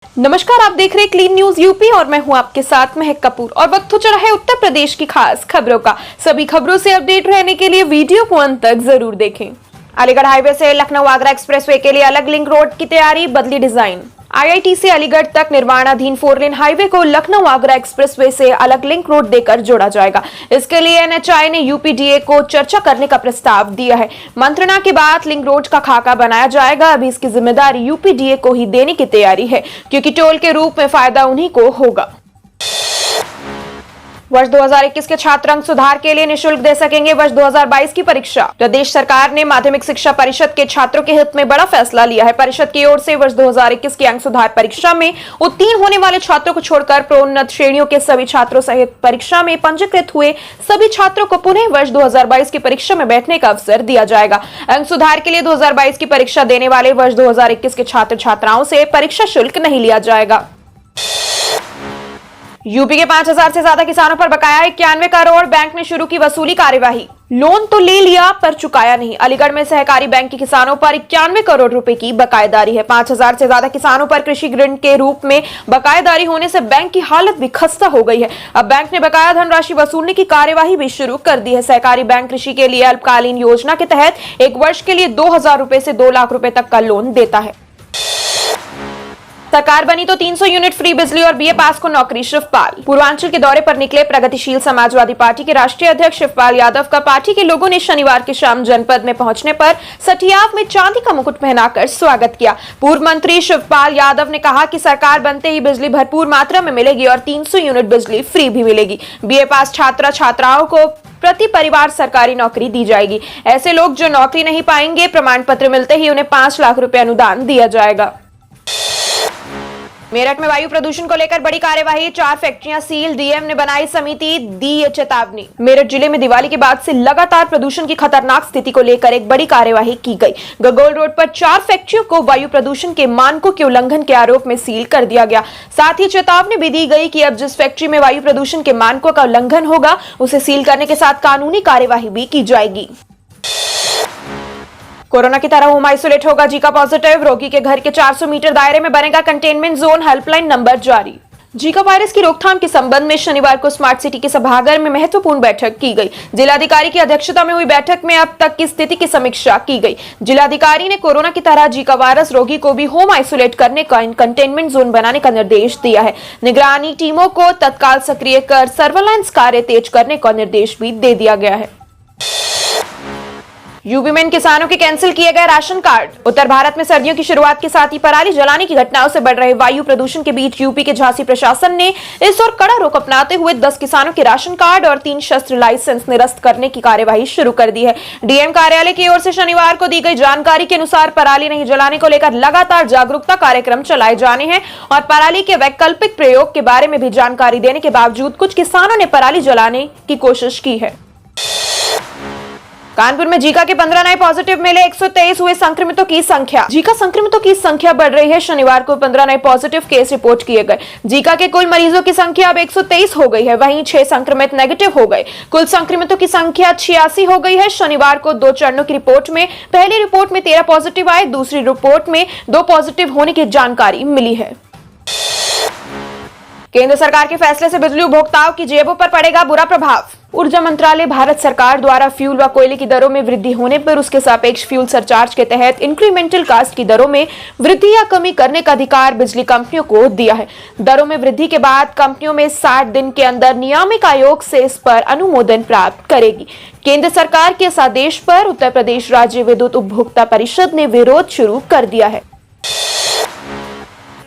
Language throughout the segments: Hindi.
नमस्कार, आप देख रहे हैं क्लीन न्यूज यूपी और मैं हूं आपके साथ महक कपूर। और वक्त हो चला है उत्तर प्रदेश की खास खबरों का। सभी खबरों से अपडेट रहने के लिए वीडियो को अंत तक जरूर देखें। अलीगढ़ हाईवे से लखनऊ आगरा एक्सप्रेसवे के लिए अलग लिंक रोड की तैयारी, बदली डिजाइन। आईआईटी से अलीगढ़ तक निर्माणाधीन 4 लेन हाईवे को लखनऊ आगरा एक्सप्रेसवे से अलग लिंक रोड देकर जोड़ा जाएगा। इसके लिए एनएचआई ने यूपीडीए को चर्चा करने का प्रस्ताव दिया है। मंत्रणा के बाद लिंक रोड का खाका बनाया जाएगा। अभी इसकी जिम्मेदारी यूपीडीए को ही देने की तैयारी है, क्योंकि टोल के रूप में फायदा उन्हीं को होगा। वर्ष 2021 के छात्र अंक सुधार के लिए निःशुल्क दे सकेंगे वर्ष 2022 की परीक्षा। प्रदेश सरकार ने माध्यमिक शिक्षा परिषद के छात्रों के हित में बड़ा फैसला लिया है। परिषद की ओर से वर्ष 2021 की अंक सुधार परीक्षा में उत्तीर्ण होने वाले छात्रों को छोड़कर प्रोन्नत श्रेणियों के सभी छात्रों सहित परीक्षा में पंजीकृत हुए सभी छात्रों को पुनः वर्ष 2022 की परीक्षा में बैठने का अवसर दिया जाएगा। अंक सुधार के लिए 2022 की परीक्षा देने वाले वर्ष 2021 के छात्र छात्राओं से परीक्षा शुल्क नहीं लिया जाएगा। यूपी के 5000 से ज्यादा किसानों पर बकाया 91 करोड़, बैंक ने शुरू की वसूली कार्यवाही। लोन तो ले लिया पर चुकाया नहीं। अलीगढ़ में सहकारी बैंक के किसानों पर 91 करोड़ रुपए की बकायेदारी है। 5000 से ज्यादा किसानों पर कृषि ऋण के रूप में बकायेदारी होने से बैंक की हालत भी खस्ता हो गई है। अब बैंक ने बकाया धनराशि वसूलने की कार्यवाही भी शुरू कर दी है। सहकारी बैंक कृषि के लिए अल्पकालीन योजना के तहत 1 वर्ष के लिए 2000 रुपए से 2 लाख रुपए तक का लोन देता है। सरकार बनी तो 300 यूनिट फ्री बिजली और बीए पास को नौकरी। शिवपाल पूर्वांचल के दौरे पर निकले प्रगतिशील समाजवादी पार्टी के राष्ट्रीय अध्यक्ष शिवपाल यादव का पार्टी के लोगों ने शनिवार की शाम जनपद में पहुंचने पर सटियाव में चांदी का मुकुट पहनाकर स्वागत किया। पूर्व मंत्री शिवपाल यादव ने कहा कि सरकार बनते ही बिजली भरपूर मात्रा में मिलेगी और 300 यूनिट बिजली फ्री भी मिलेगी। बीए पास छात्र छात्राओं को प्रति परिवार सरकारी नौकरी दी जाएगी। ऐसे लोग जो नौकरी नहीं पाएंगे, प्रमाण पत्र मिलते ही उन्हें 5 लाख रुपए अनुदान दिया जाएगा। मेरठ में वायु प्रदूषण को लेकर बड़ी कार्यवाही, 4 फैक्ट्रियां सील, डीएम ने बनाई समिति, दी चेतावनी। मेरठ जिले में दिवाली के बाद से लगातार प्रदूषण की खतरनाक स्थिति को लेकर एक बड़ी कार्यवाही की गई। गगोल रोड पर 4 फैक्ट्रियों को वायु प्रदूषण के मानकों के उल्लंघन के आरोप में सील कर दिया गया। साथ ही चेतावनी भी दी गई कि अब जिस फैक्ट्री में वायु प्रदूषण के मानकों का उल्लंघन होगा, उसे सील करने के साथ कानूनी कार्यवाही भी की जाएगी। कोरोना की तरह होम आइसोलेट होगा जीका पॉजिटिव, रोगी के घर के 400 मीटर दायरे में बनेगा कंटेनमेंट जोन, हेल्पलाइन नंबर जारी। जीका वायरस की रोकथाम के संबंध में शनिवार को स्मार्ट सिटी के सभागार में महत्वपूर्ण बैठक की गई। जिलाधिकारी की अध्यक्षता में हुई बैठक में अब तक की स्थिति की समीक्षा की गई। जिलाधिकारी ने कोरोना की तरह जीका वायरस रोगी को भी होम आइसोलेट करने का कंटेनमेंट जोन बनाने का निर्देश दिया है। निगरानी टीमों को तत्काल सक्रिय कर सर्वेलांस कार्य तेज करने का निर्देश भी दे दिया गया है। यूपी में किसानों के कैंसिल किए गए राशन कार्ड। उत्तर भारत में सर्दियों की शुरुआत के साथ ही पराली जलाने की घटनाओं से बढ़ रहे वायु प्रदूषण के बीच यूपी के झांसी प्रशासन ने इस ओर कड़ा रुख अपनाते हुए 10 किसानों के राशन कार्ड और 3 शस्त्र लाइसेंस निरस्त करने की कार्यवाही शुरू कर दी है। डीएम कार्यालय की ओर से शनिवार को दी गई जानकारी के अनुसार पराली नहीं जलाने को लेकर लगातार जागरूकता कार्यक्रम चलाए जाने हैं और पराली के वैकल्पिक प्रयोग के बारे में भी जानकारी देने के बावजूद कुछ किसानों ने पराली जलाने की कोशिश की है। कानपुर में जीका के 15 नए पॉजिटिव मिले, 123 हुए संक्रमितों की संख्या। जीका संक्रमितों की संख्या बढ़ रही है। शनिवार को 15 नए पॉजिटिव केस रिपोर्ट किए गए। जीका के कुल मरीजों की संख्या अब 123 हो गई है। वहीं 6 संक्रमित नेगेटिव हो गए। कुल संक्रमितों की संख्या 86 हो गई है। शनिवार को 2 चरणों की रिपोर्ट में पहली रिपोर्ट में 13 पॉजिटिव आए, दूसरी रिपोर्ट में 2 पॉजिटिव होने की जानकारी मिली है। केंद्र सरकार के फैसले से बिजली उपभोक्ताओं की जेबों पर पड़ेगा बुरा प्रभाव। ऊर्जा मंत्रालय भारत सरकार द्वारा फ्यूल व कोयले की दरों में वृद्धि होने पर उसके सापेक्ष फ्यूल सरचार्ज के तहत इंक्रीमेंटल कास्ट की दरों में वृद्धि या कमी करने का अधिकार बिजली कंपनियों को दिया है। दरों में वृद्धि के बाद कंपनियों में 60 दिन के अंदर नियामक आयोग से इस पर अनुमोदन प्राप्त करेगी। केंद्र सरकार के इस आदेश पर उत्तर प्रदेश राज्य विद्युत उपभोक्ता परिषद ने विरोध शुरू कर दिया है।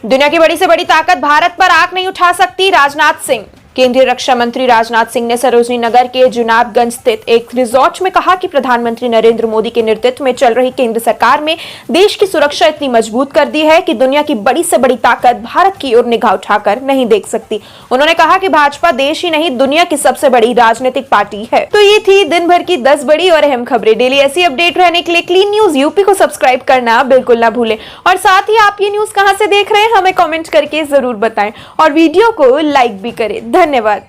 दुनिया की बड़ी से बड़ी ताकत भारत पर आंख नहीं उठा सकती, राजनाथ सिंह। केंद्रीय रक्षा मंत्री राजनाथ सिंह ने सरोजनी नगर के जुनाबगंज स्थित एक रिजॉर्ट में कहा कि प्रधानमंत्री नरेंद्र मोदी के नेतृत्व में चल रही केंद्र सरकार में देश की सुरक्षा इतनी मजबूत कर दी है कि दुनिया की बड़ी से बड़ी ताकत भारत की ओर निगाह उठाकर नहीं देख सकती। उन्होंने कहा कि भाजपा देश ही नहीं दुनिया की सबसे बड़ी राजनीतिक पार्टी है। तो ये थी दिन भर की 10 बड़ी और अहम खबरें। डेली ऐसी अपडेट रहने के लिए क्लीन न्यूज यूपी को सब्सक्राइब करना बिल्कुल ना भूलें। और साथ ही आप ये न्यूज कहां से देख रहे हैं हमें कमेंट करके जरूर बताएं और वीडियो को लाइक भी करें। धन्यवाद।